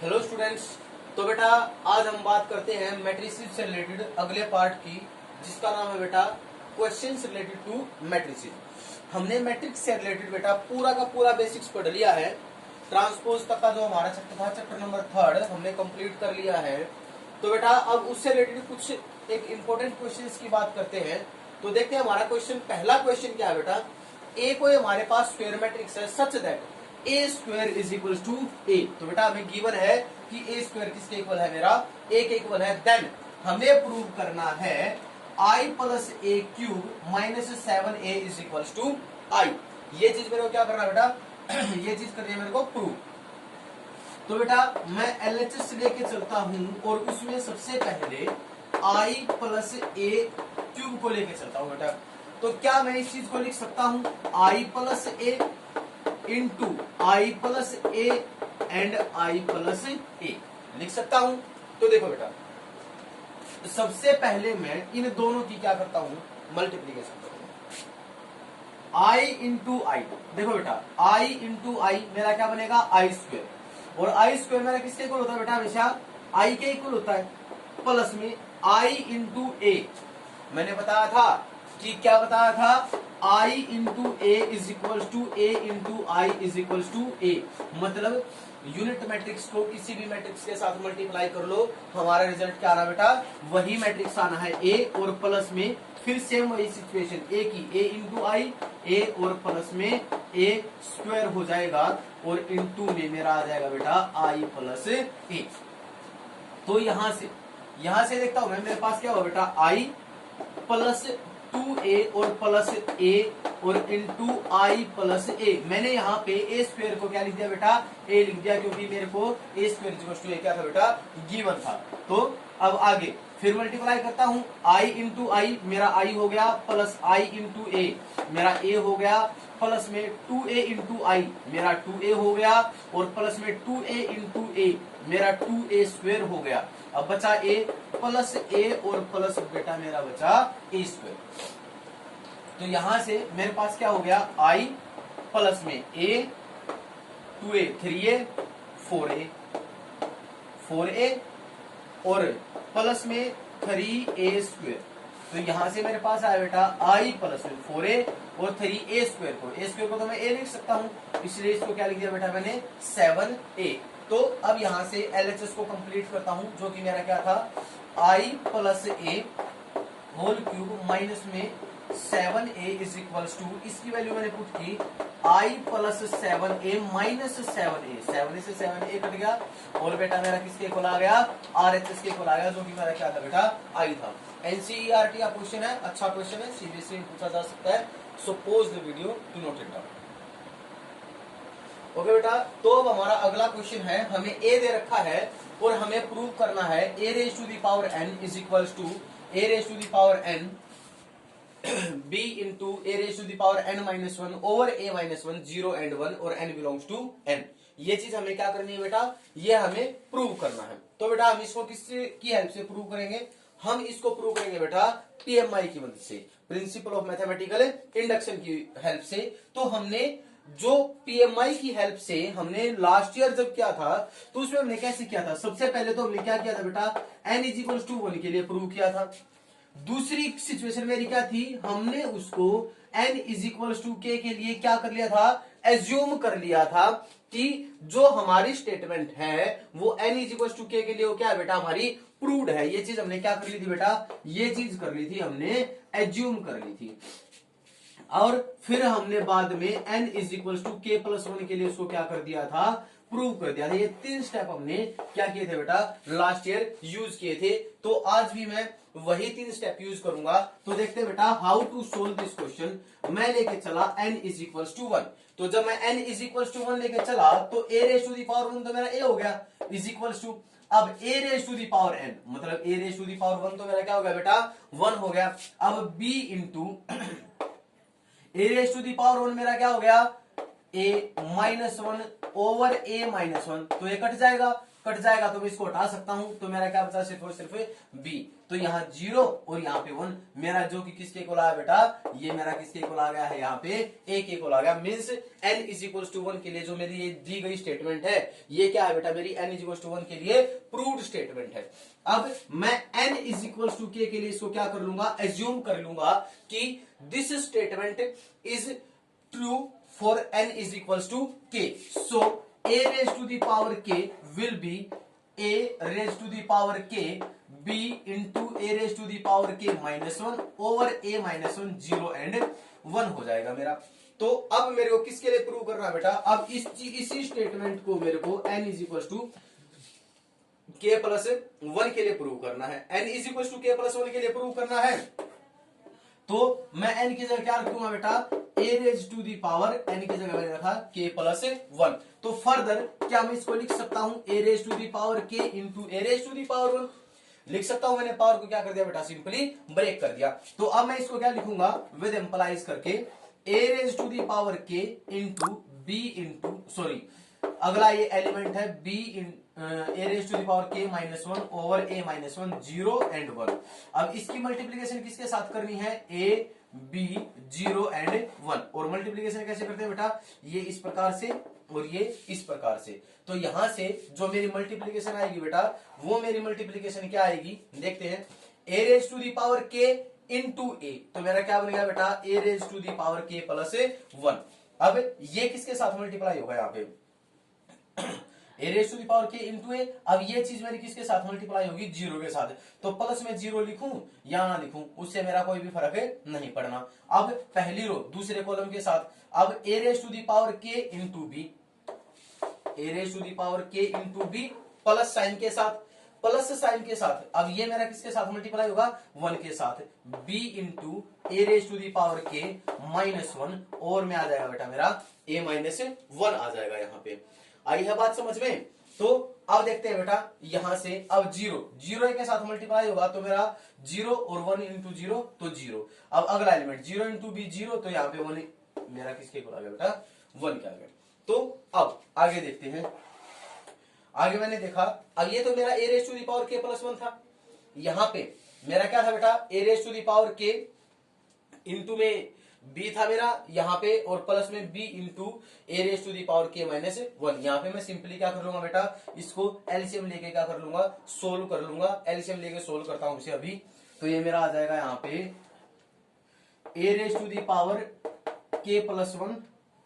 Hello students. तो बेटा आज हम बात करते हैं मैट्रिसेस से रिलेटेड अगले पार्ट की, जिसका नाम है बेटा क्वेश्चंस रिलेटेड टू मैट्रिसेस। हमने मैट्रिक्स से रिलेटेड बेटा पूरा का पूरा बेसिक्स पढ़ लिया है। ट्रांसपोज तक का जो हमारा चैप्टर था, चैप्टर नंबर 3 हमने कंप्लीट कर लिया है। तो बेटा अब उससे रिलेटेड कुछ एक इंपॉर्टेंट क्वेश्चंस की बात करते हैं। तो देखते हैं हमारा क्वेश्चन, पहला क्वेश्चन क्या है बेटा। ए कोई हमारे पास स्क्वायर मैट्रिक्स है such that A square is equal to A. तो बेटा हमें गिवन है कि ए स्क्वायर किसके इक्वल है, मेरा ए के इक्वल है। देन हमें प्रूव करना है I plus A cube minus 7a is equal to I. ये चीज मेरे को क्या करना है बेटा, ये चीज करनी है मेरे को प्रूव। तो बेटा मैं एलएचएस लेके चलता हूं और उसमें सबसे पहले आई प्लस ए क्यूब को लेके चलता हूं बेटा। तो क्या मैं इस चीज को लिख सकता हूं I plus A into I plus A and I plus A लिख सकता हूं। तो देखो बेटा सबसे पहले मैं इन दोनों की क्या करता हूं, मल्टीप्लीकेशन करता हूं। आई इंटू आई, देखो बेटा आई इंटू आई मेरा क्या बनेगा आई स्क्वायर, और आई स्क्वायर मेरा किसके इक्वल होता है बेटा, हमेशा आई के इक्वल होता है। प्लस में आई इंटू ए, मैंने बताया था कि क्या बताया था, I into A is equal to A into I is equal to A. मतलब यूनिट मैट्रिक्स को किसी भी मैट्रिक्स के साथ मल्टीप्लाई कर लो, हमारा रिजल्ट क्या आना बेटा, वही मैट्रिक्स आना है ए, और प्लस में फिर सेम वही सिचुएशन ए की, ए इंटू आई, ए और प्लस में ए स्क्वायर हो जाएगा, और इंटू में मेरा आ जाएगा बेटा आई प्लस ए। तो यहां से देखता हूं मैं, मेरे पास क्या होगा बेटा आई प्लस 2a और प्लस ए और इंटू आई प्लस ए। मैंने यहाँ पे ए स्क्वायर को क्या लिख दिया बेटा, ए लिख दिया, क्योंकि मेरे को ए स्क्वायर इक्वल टू ए क्या था बेटा, गिवन था। तो अब आगे फिर मल्टीप्लाई करता हूँ, आई इंटू आई मेरा आई हो गया, प्लस आई इंटू ए मेरा ए हो गया, प्लस में 2a इंटू आई मेरा 2a हो गया, और प्लस में 2a इंटू ए मेरा 2a स्क्वायर हो गया। अब बचा a प्लस ए और प्लस बेटा मेरा बचा ए स्क्वायर। तो यहां से मेरे पास क्या हो गया, आई प्लस में a 2a 3a 4a और प्लस में 3a स्क्वायर। तो यहां से मेरे पास आया बेटा आई प्लस 4a और 3a स्क्वायर को, ए स्क्वायर को तो मैं ए लिख सकता हूं, इसलिए इसको क्या लिख दिया बेटा मैंने 7a। तो अब यहां से एलएचएस को कंप्लीट करता हूं, जो कि मेरा क्या था आई प्लस ए होल क्यूब माइनस में 7a इज इक्वल टू, इसकी वैल्यू मैंने पुट की आई plus 7a minus 7a, 7a से 7a कट गया, और बेटा मेरा किसके इक्वल आ गया, आरएचएस के इक्वल आ गया, जो कि मेरा क्या था बेटा आई था। एनसीईआरटी का क्वेश्चन है, अच्छा क्वेश्चन है, सीबीएसई में पूछा जा सकता है। So pause the video to note it down. Okay बेटा, तो अब हमारा अगला क्वेश्चन है, हमें ए दे रखा है और हमें प्रूव करना है A raise to the power N is equal to A raise to the power N b into A raise to the power n minus 1 over a minus 1 0 and 1 और n बिलोंग्स टू n। ये चीज हमें क्या करनी है बेटा, ये हमें प्रूव करना है। तो बेटा हम इसको किसकी हेल्प से प्रूव करेंगे, हम इसको प्रूव करेंगे बेटा पीएमआई की मदद से, प्रिंसिपल ऑफ मैथमेटिकल इंडक्शन की हेल्प से। तो हमने जो पीएमआई की हेल्प से हमने लास्ट ईयर जब किया था, तो उसमें हमने कैसे किया था, सबसे पहले तो हमने क्या किया था बेटा, n इज इक्वल टू 1 के लिए प्रूव किया था। दूसरी सिचुएशन मेरी क्या थी, हमने उसको n इज इक्वल टू के लिए क्या कर लिया था, एज्यूम कर लिया था कि जो हमारी स्टेटमेंट है वो n इज इक्वल टू के लिए वो क्या है बेटा, हमारी प्रूव्ड है। ये चीज हमने क्या कर ली थी बेटा, ये चीज कर ली थी, हमने एज्यूम कर ली थी। और फिर हमने बाद में n इज इक्वल टू के प्लस 1 के लिए उसको क्या कर दिया था, प्रूव कर दिया था। ये 3 स्टेप हमने क्या किए थे बेटा, लास्ट ईयर यूज किए थे। तो आज भी मैं वही 3 स्टेप यूज करूंगा। तो देखते हैं बेटा how to solve this question. मैं लेके चला n इज इक्वल टू 1, तो जब मैं n इज इक्वल टू 1 लेके चला तो a raise to the power 1 तो मेरा a हो गया इज इक्वल टू, अब a raise to the power n मतलब a raise to the power 1 तो मेरा क्या हो गया बेटा 1 हो गया। अब b into A raise to the power 1 मेरा क्या हो गया, a minus 1 over a minus 1, तो ये कट जाएगा, कट जाएगा तो मैं इसको हटा सकता हूं, तो मेरा क्या बचा सिर्फ और सिर्फ b। तो यहाँ 0 और यहाँ पे 1, मेरा जो कि किसके इक्वल आया बेटा, ये मेरा किसके इक्वल आ गया है, यहाँ पे a के इक्वल आ गया। Means n is equal to 1 के लिए जो मेरी ये दी गई स्टेटमेंट है, ये क्या है बेटा, मेरी n इज इक्वल टू 1 के लिए प्रूव्ड स्टेटमेंट है। अब मैं n is equal to k के लिए इसको क्या कर लूंगा, एज्यूम कर लूंगा कि this statement is true for n is equals to k. So a raised to the power k will be a raised to the power k b into a raised to the power k minus 1 over a minus 1, 0 and 1 हो जाएगा मेरा। तो अब मेरे को किसके लिए prove करना है बेटा, अब इसी स्टेटमेंट को मेरे को n is equal to k plus 1 के लिए प्रूव करना है। n is equal to k plus 1 के लिए प्रूव करना है, तो मैं n की जगह क्या रखूंगा बेटा, a raise to the power, n की जगह मैंने रखा k प्लस 1। तो फर्दर क्या मैं इसको लिख सकता हूं, a raise to the power k into a raise to the power 1 लिख सकता हूं। मैंने पावर को क्या कर दिया बेटा, सिंपली ब्रेक कर दिया। तो अब मैं इसको क्या लिखूंगा, विद एम्पलाइज करके a raise to the power k into b into sorry अगला ये एलिमेंट है b in A raise to the power k minus 1 over a minus 1, 0 and 1। अब इसकी मल्टीप्लीकेशन किसके साथ करनी है, a b 0 एंड 1। और मल्टीप्लीकेशन कैसे करते हैं बेटा, ये इस प्रकार से और ये इस प्रकार से। तो यहां से जो मेरी मल्टीप्लीकेशन आएगी बेटा, वो मेरी मल्टीप्लीकेशन क्या आएगी, देखते हैं। a raise to the power k into a, तो मेरा क्या बन गया बेटा, a raise to the power k plus 1। अब ये किसके साथ मल्टीप्लाई होगा, यहाँ पे A raise to the power के इंटू ए। अब ये चीज मेरी किसके साथ मल्टीप्लाई होगी, 0 के साथ। तो प्लस में 0 लिखूं या ना लिखूं, उससे मेरा कोई भी फर्क नहीं पड़ना। अब पहली रो दूसरे कॉलम के साथ, अब A raise to the power के into B, A raise to the power के इंटू बी प्लस साइन के साथ, प्लस साइन के साथ। अब ये मेरा किसके साथ मल्टीप्लाई होगा, 1 के साथ, b into A raise to the power के माइनस 1 और में आ जाएगा बेटा मेरा a माइनस 1 आ जाएगा। यहाँ पे आई है बात समझ में। तो अब देखते हैं बेटा, यहां से अब 0 के साथ मल्टीप्लाई होगा, तो मेरा 0 और 1 इंटू 0 तो 0। अब अगला एलिमेंट 0 इंटू बी 0, तो यहाँ पे 1 मेरा किसके को आ गया बेटा, 1 के आ गया। तो अब आगे देखते हैं। आगे मैंने देखा, अब ये तो मेरा A raise to the power के प्लस 1 था। यहां पे मेरा क्या था बेटा, ए रेज टू दी पावर के इंटू में b था मेरा यहाँ पे, और प्लस में b into A raise to the power के माइनस 1। यहाँ पे मैं सिंपली क्या कर लूंगा बेटा, इसको एलसीएम लेके क्या कर लूंगा, सोल्व कर लूंगा। एलसीएम लेके सोल्व करता हूं इसे अभी। तो ये मेरा आ जाएगा यहाँ पे A raise to the power के प्लस 1,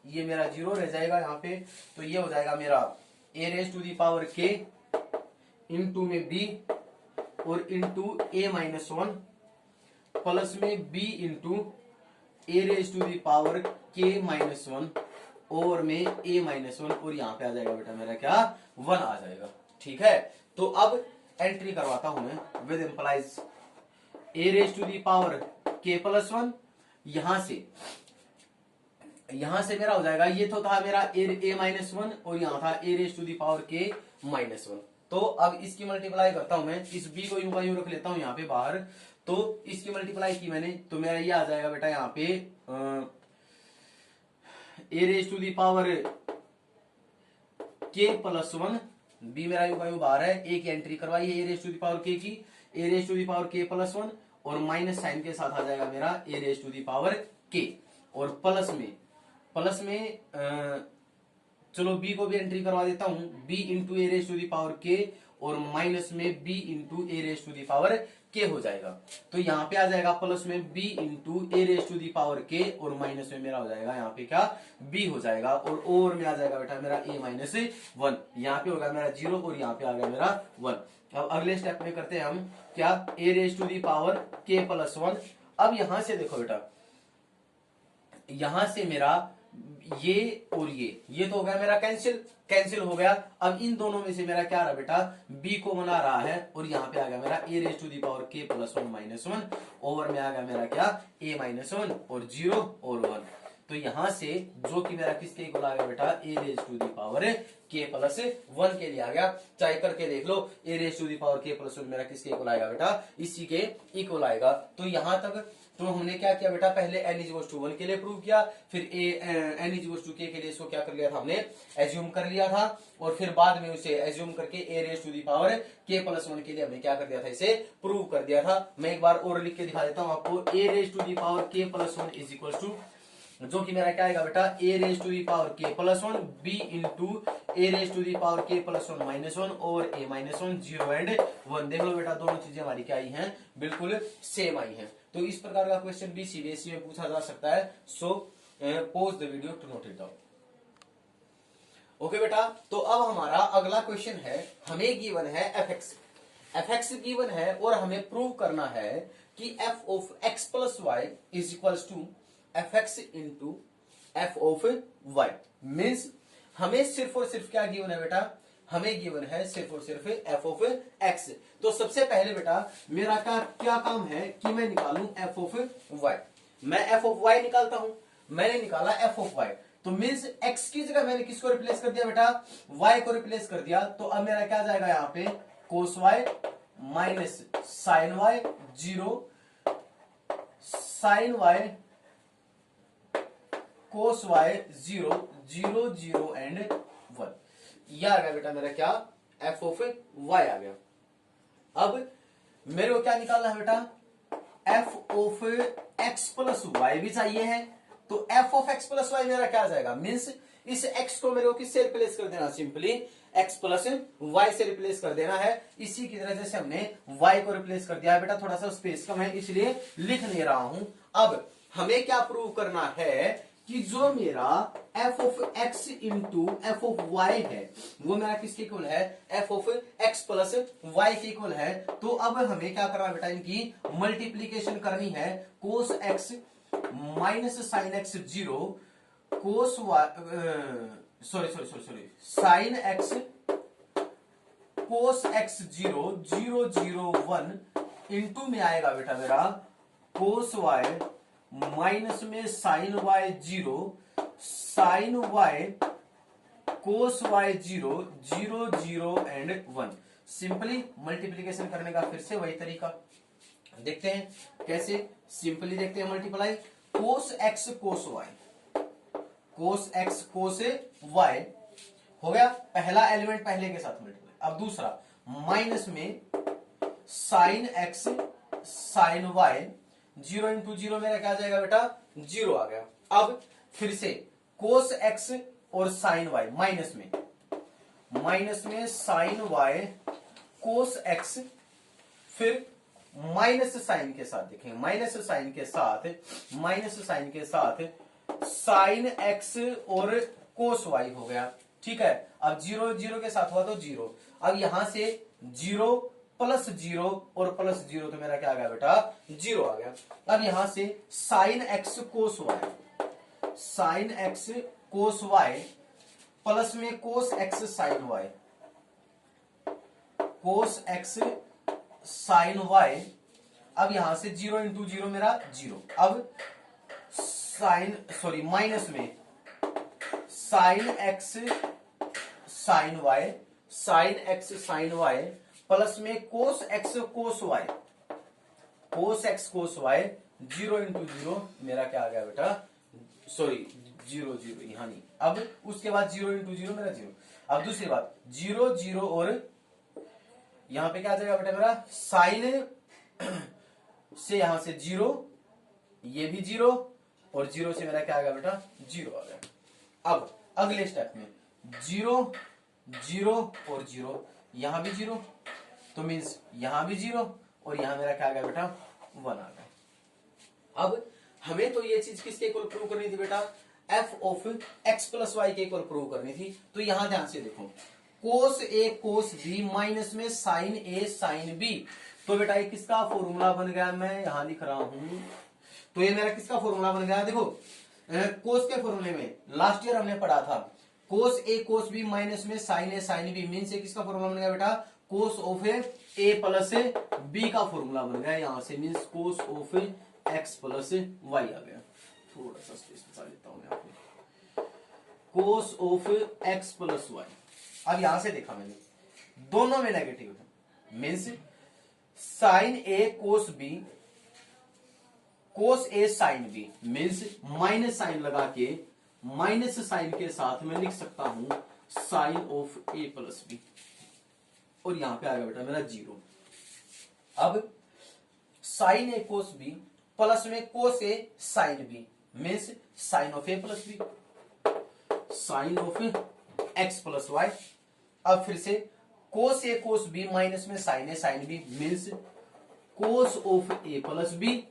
ये मेरा 0 रह जाएगा यहाँ पे। तो ये हो जाएगा मेरा A raise to the power के इंटू में b और इंटू ए माइनस 1 प्लस में b into A raise to the power के माइनस 1 और में ए माइनस 1, और यहाँ पे आ जाएगा बेटा मेरा क्या, 1 आ जाएगा। ठीक है, तो अब एंट्री करवाता हूं मैं विद एम्पलाइज A raise to the power के प्लस 1। यहां से मेरा हो जाएगा, ये तो था मेरा ए माइनस 1 और यहाँ था ए रेज टू दी पावर के माइनस 1। तो अब इसकी मल्टीप्लाई करता हूं मैं, इस b को यूं का यूं रख लेता हूं यहाँ पे बाहर। तो इसकी मल्टीप्लाई की मैंने, तो मेरा ये आ जाएगा बेटा यहाँ पे A raise to the power के प्लस 1, बी मेरा यूं का यूं बाहर है, ए की एंट्री करवाई है A raise to the power के की, ए रेज टू दी पावर के प्लस 1 और माइनस साइन के साथ आ जाएगा मेरा A raise to the power के, और प्लस में चलो b को भी एंट्री करवा देता हूं, b into A raise to the power के और माइनस में b into A raise to the power के हो जाएगा। तो यहाँ पे आ जाएगा प्लस में b into A raise to the power के और माइनस में मेरा हो जाएगा यहाँ पे क्या, b हो जाएगा, और में आ जाएगा बेटा मेरा a माइनस 1। यहाँ पे होगा मेरा 0 और यहाँ पे आ गया मेरा 1। अब अगले स्टेप में करते हैं हम क्या, ए रेज टू दी पावर के प्लस 1। अब यहां से देखो बेटा, यहां से मेरा ये और ये तो हो गया मेरा कैंसिल हो गया। अब इन दोनों में से मेरा क्या रहा बेटा, b को बना रहा है, और यहाँ पे आ गया मेरा A raise to the power के प्लस 1 माइनस 1, ओवर में आ गया मेरा क्या, a माइनस 1 और 0 और 1। तो यहां से जो कि मेरा किसके इक्वल आ गया बेटा, ए रेज टू दी पावर के प्लस 1 के लिए आ गया। चाहे करके देख लो, ए रेज टू दी पावर के प्लस 1 मेरा किसके इक्वल आएगा बेटा, इसी के इक्वल आएगा। तो यहां तक तो हमने क्या किया बेटा, पहले n इज टू 1 के लिए प्रूव किया, फिर n इज टू k के लिए इसको क्या कर लिया था हमने, एज्यूम कर लिया था, और फिर बाद में उसे एज्यूम करके a raise to the power k plus 1 के लिए हमने क्या कर दिया था, इसे प्रूव कर दिया था। मैं एक बार और लिख के दिखा देता हूं आपको, a raise to the power k plus 1 is equal to, जो कि मेरा क्या आएगा बेटा, a raise to the power k plus 1 b into a raise to the power k plus 1 minus 1 और a माइनस 1 0 एंड 1। देख लो बेटा, दोनों चीजें हमारी क्या आई हैं, बिल्कुल सेम आई हैं। तो इस प्रकार का क्वेश्चन भी सीबीएसई में पूछा जा सकता है। So pause the video to note it down. Okay बेटा, तो अब हमारा अगला क्वेश्चन है, हमें गिवन है एफ एक्स गिवन है और हमें प्रूव करना है कि F of x plus Y is equals to F X into F of Y. Means हमें सिर्फ और सिर्फ क्या गिवन है बेटा, हमें गिवन है सिर्फ और सिर्फ एफ ऑफ एक्स। तो सबसे पहले बेटा मेरा क्या काम है कि मैं निकालूं एफ ऑफ वाई। मैं एफ ऑफ वाई निकालता हूं, मैंने निकाला एफ ऑफ वाई, तो मीन्स एक्स की जगह मैंने किसको रिप्लेस कर दिया बेटा, वाई को रिप्लेस कर दिया। तो अब मेरा क्या जाएगा यहाँ पे, cos Y minus sine Y, zero sine Y cos Y, zero zero zero and 1। यह आ गया बेटा मेरा क्या, एफ ऑफ वाई आ गया। अब मेरे को क्या निकालना है बेटा, F of x plus Y भी चाहिए है। तो F of x plus Y मेरा क्या आ जाएगा, मीन्स इस एक्स को मेरे को किससे रिप्लेस कर देना, सिंपली एक्स प्लस वाई से रिप्लेस कर देना है। इसी की तरह जैसे हमने वाई को रिप्लेस कर दिया है बेटा, थोड़ा सा स्पेस कम है इसलिए लिख नहीं रहा हूं। अब हमें क्या प्रूव करना है कि जो मेरा F of X into F of Y है वो मेरा किसके इक्वल है, F of x plus Y के इक्वल है। तो अब हमें क्या करना बेटा, इनकी मल्टीप्लीकेशन करनी है। Cos X minus sine X zero, cos sorry sine x cos X zero zero zero 1 into में आएगा बेटा मेरा कोस वाई माइनस में sine Y zero, sine Y cos Y zero zero zero and 1। Simply multiplication करने का फिर से वही तरीका देखते हैं कैसे, सिंपली देखते हैं मल्टीप्लाई। कोस x cos y, cos x cos Y हो गया, पहला एलिमेंट पहले के साथ मल्टीप्लाई। अब दूसरा माइनस में sine x sine Y, zero into zero मेरा क्या आ जाएगा बेटा, जीरो आ गया। अब फिर से कोस एक्स और साइन वाई, माइनस में साइन वाई कोस एक्स, फिर माइनस साइन के साथ देखेंगे, माइनस साइन के साथ साइन एक्स और कोस वाई हो गया। ठीक है, अब जीरो जीरो के साथ हुआ तो जीरो। अब यहां से जीरो प्लस जीरो और प्लस जीरो, तो मेरा क्या आ गया बेटा, जीरो आ गया। अब यहां से sine x cos y, sine x cos y plus में cos x sine Y, cos x sine y. अब यहां से जीरो इंटू जीरो मेरा जीरो। अब माइनस में sine x sine y, sine x sine y plus में cos x cos y, cos x cos Y, zero into zero मेरा क्या आ गया बेटा, जीरो जीरो यहां नहीं। अब उसके बाद जीरो इंटू जीरो मेरा जीरो। अब दूसरी बात, जीरो जीरो और यहां पे क्या आ जाएगा बेटा मेरा, साइन से यहां से जीरो, ये भी जीरो, और जीरो से मेरा क्या आ गया बेटा, जीरो आ गया। अब अगले स्टेप में जीरो जीरो और जीरो, यहां भी जीरो, तो मीन्स यहां भी जीरो, और यहां मेरा क्या आ गया बेटा, 1 आ गया। अब हमें तो ये चीज किसके इक्वल प्रूव करनी थी बेटा, F of x plus Y के इक्वल प्रूव करनी थी। तो यहां ध्यान से देखो, कोस ए कोस बी माइनस में साइन ए साइन बी, तो बेटा ये किसका फॉर्मूला बन गया, मैं यहां लिख रहा हूं। तो ये मेरा किसका फॉर्मूला बन गया, देखो कोस के फॉर्मूले में लास्ट ईयर हमने पढ़ा था, कोस ए कोस बी माइनस में साइन ए साइन बी, मीन से किसका फॉर्मूला बन गया बेटा, cos of A plus B का फॉर्मूला बन गया यहां से, means cos of x plus Y आ गया। थोड़ा सा स्पेस बचा लेता हूं यहाँ पे, cos of x plus Y. अब यहां से देखा मैंने दोनों में नेगेटिव है, means sine A cos B cos A sine B means minus sign लगा के माइनस साइन के साथ मैं लिख सकता हूं sine of A plus B, और यहां पे आ गया बेटा मेरा 0। अब sine A cos B plus में cos A sine B means sine of A plus B, sine of x plus Y. अब फिर से कोस ए कोस बी माइनस में sine A sine B means cos of A plus B,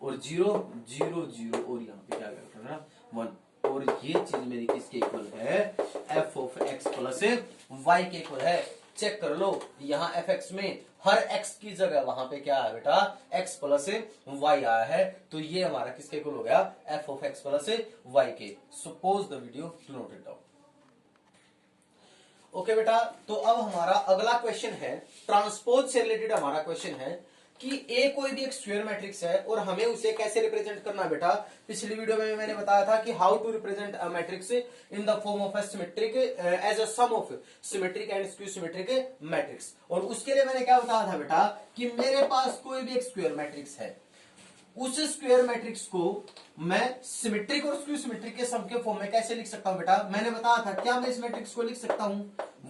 और 0 0 0, और यहां पे क्या करना 1, और ये चीज मेरी किसके इक्वल है, F of x plus Y के इक्वल है। चेक कर लो, यहाँ एफ एक्स में हर एक्स की जगह वहां पे क्या है बेटा, एक्स प्लस वाई आया है, तो ये हमारा किसके इक्वल हो गया, F of x plus Y के। Suppose the video to note it down. Okay बेटा, तो अब हमारा अगला क्वेश्चन है, ट्रांसपोज से रिलेटेड हमारा क्वेश्चन है कि ए कोई भी एक स्क्वायर मैट्रिक्स है और हमें उसे कैसे रिप्रेजेंट करना है बेटा। पिछली वीडियो में मैंने बताया था कि how to represent a matrix in the form of a symmetric as a sum of symmetric and skew symmetric matrix. और उसके लिए मैंने क्या बताया था बेटा कि मेरे पास कोई भी एक स्क्वायर मैट्रिक्स है, उस स्क्वायर मैट्रिक्स को मैं सिमेट्रिक और स्क्यू सिमेट्रिक के सम के फॉर्म में कैसे लिख सकता हूं बेटा। मैंने बताया था क्या मैं इस मैट्रिक्स को लिख सकता हूं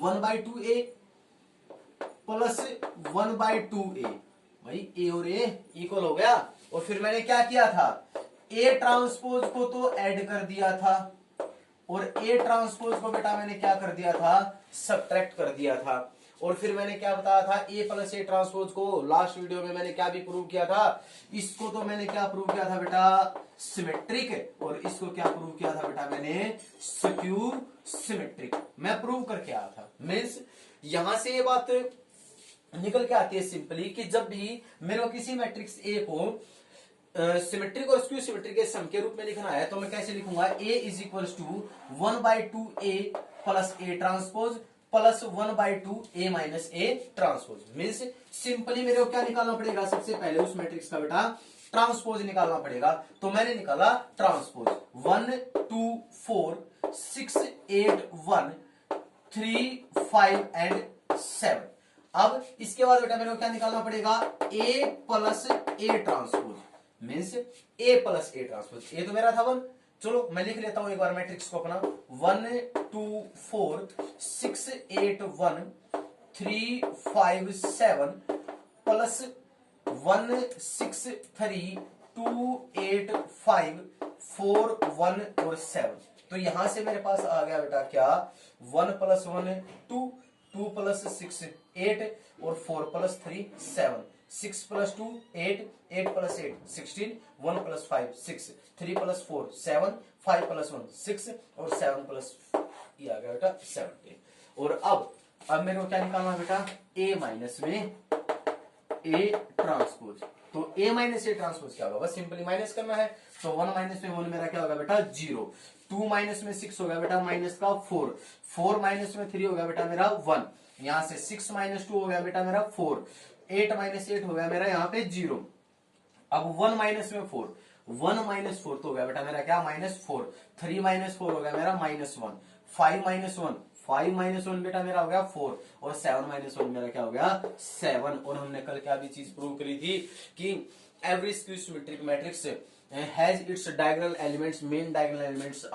1/2a प्लस 1/2a, भाई ए और ए इक्वल हो गया। और फिर मैंने क्या किया था, ए ट्रांसपोज को तो ऐड कर दिया था, और ए ट्रांसपोज को बेटा मैंने क्या कर दिया था, सब्ट्रैक्ट कर दिया था। और फिर मैंने क्या बताया था, ए प्लस ए ट्रांसपोज को लास्ट वीडियो में मैंने क्या भी प्रूव किया था, इसको तो मैंने क्या प्रूव किया था बेटा, सिमेट्रिक, और इसको क्या प्रूव किया था बेटा मैंने, स्क्यू सिमेट्रिक। मैं प्रूव करके आया था। मीन्स यहां से ये बात निकल के आती है सिंपली कि जब भी मेरे को किसी मैट्रिक्स ए को सिमेट्रिक और स्क्यू सिमेट्रिक के सम के रूप में लिखना है, तो मैं कैसे लिखूंगा, A is equal to 1/2a plus A transpose plus 1/2a minus A transpose. Means simply मेरे को क्या निकालना पड़ेगा, सबसे पहले उस मैट्रिक्स का बेटा ट्रांसपोज निकालना पड़ेगा। तो मैंने निकाला ट्रांसपोज 1 2 4 6 8 1 3 5 एंड 7। अब इसके बाद बेटा मेरे को क्या निकालना पड़ेगा, a plus A transpose means a plus A transpose. A तो मेरा था 1, चलो मैं लिख लेता हूं एक बार मैट्रिक्स को अपना 1 2 4 6 8 1 3 5 7 प्लस 1 6 3 2 8 5 4 1 और 7। तो यहां से मेरे पास आ गया बेटा क्या, 1 प्लस 1 2 2 प्लस 6 8 और 4 plus 3 7 6 plus 2 8 8 plus 8 16 1 plus 5 6 3 plus 4 7 5 plus 1 6 और 7 प्लस ये आ गया बेटा 17। और अब मेरे को क्या निकालना है बेटा, a माइनस में a ट्रांसपोज। तो a माइनस ए ट्रांसपोज क्या होगा, बस सिंपली माइनस करना है। तो 1 माइनस में 1 मेरा क्या होगा बेटा 0, 2 माइनस में 6 होगा बेटा माइनस का 4, 4 माइनस में 3 होगा बेटा मेरा 1, यहां से 6 माइनस 2 हो गया बेटा मेरा 4, 8 माइनस 8 हो गया मेरा यहाँ पे 0। अब 1 माइनस में 4, 1 माइनस 4 तो हो गया बेटा मेरा क्या -4, 3 माइनस 4 हो गया मेरा -1, 5 माइनस 1, 5 माइनस 1 बेटा मेरा हो गया 4, और 7 माइनस 1 मेरा क्या हो गया 7। और हमने कल क्या भी चीज प्रूव करी थी कि every skew symmetric matrix has its diagonal elements, main diagonal elements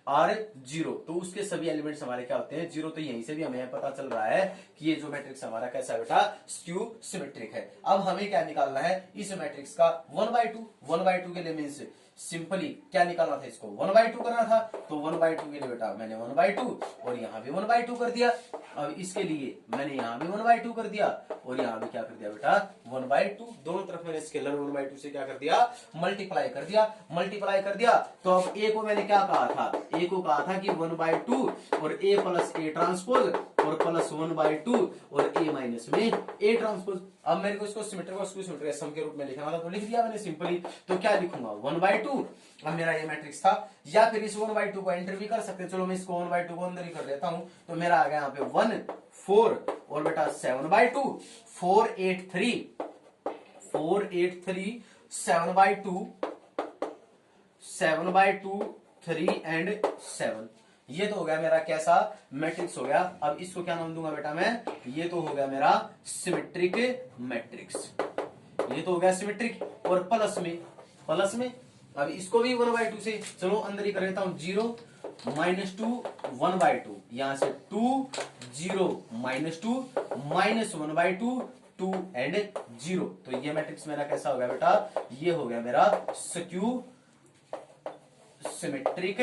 are 0। तो उसके सभी एलिमेंट्स हमारे क्या होते हैं 0। तो यहीं से भी हमें पता चल रहा है कि ये जो मैट्रिक्स हमारा कैसा बेटा स्क्यू सिमेट्रिक है। अब हमें क्या निकालना है इस मैट्रिक्स का 1/2 के लिए मीन्स सिंपली क्या निकालना था, इसको 1/2 करना था। तो 1/2 के लिए बेटा मैंने 1/2 और यहाँ भी 1/2 कर दिया। अब इसके लिए मैंने यहाँ भी 1/2 कर दिया और यहाँ भी क्या कर दिया बेटा 1/2। दोनों तरफ मैंने स्केलर 1/2 से क्या कर दिया मल्टीप्लाई कर दिया। तो अब a को मैंने क्या कहा था, a को कहा था कि 1/2 और a प्लस ए ट्रांसपोज और प्लस 1/2 और a माइनस में a ट्रांसपोज। अब मेरे को इसको सिमेट्रिक और स्क्यू सिमेट्रिक सम के रूप में लिखना था, तो लिख दिया मैंने सिंपली। तो क्या लिखूंगा 1/2, अब मेरा ये मैट्रिक्स था। या फिर इस 1/2 को एंटर भी कर सकते, चलो मैं इसको 1/2 को अंदर ही कर देता हूं। तो मेरा आ गया यहाँ पे 1 4 और बेटा 7/2, 4 8 3 7/2 3 एंड 7। ये तो हो गया मेरा कैसा मैट्रिक्स हो गया। अब इसको क्या नाम दूंगा बेटा मैं, ये तो हो गया मेरा सिमेट्रिक मैट्रिक्स। ये तो हो गया सिमेट्रिक। और प्लस में प्लस में, अब इसको भी 1/2 से चलो अंदर ही कर लेता हूं, 0 -2 1/2, यहां से 2 0 -2 -1/2 2 एंड 0। तो ये मैट्रिक्स मेरा कैसा हो गया बेटा, ये हो गया मेरा स्क्यू सिमेट्रिक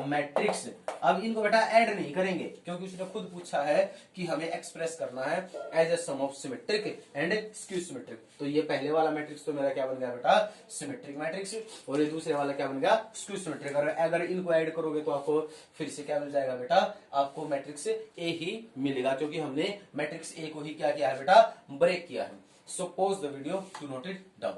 मैट्रिक्स। अब इनको बेटा ऐड नहीं करेंगे क्योंकि उसने खुद पूछा है कि हमें एक्सप्रेस करना है as a sum of symmetric and skew symmetric. तो ये पहले वाला मैट्रिक्स तो मेरा क्या बन गया बेटा, सिमेट्रिक मैट्रिक्स, और ये दूसरे वाला क्या बन गया, स्क्यू सिमेट्रिक। अगर इनको ऐड करोगे तो आपको फिर से क्या मिल जाएगा बेटा, आपको मैट्रिक्स ए ही मिलेगा, क्योंकि हमने मैट्रिक्स ए को ही क्या किया है बेटा, ब्रेक किया है। So pause the video to note it down.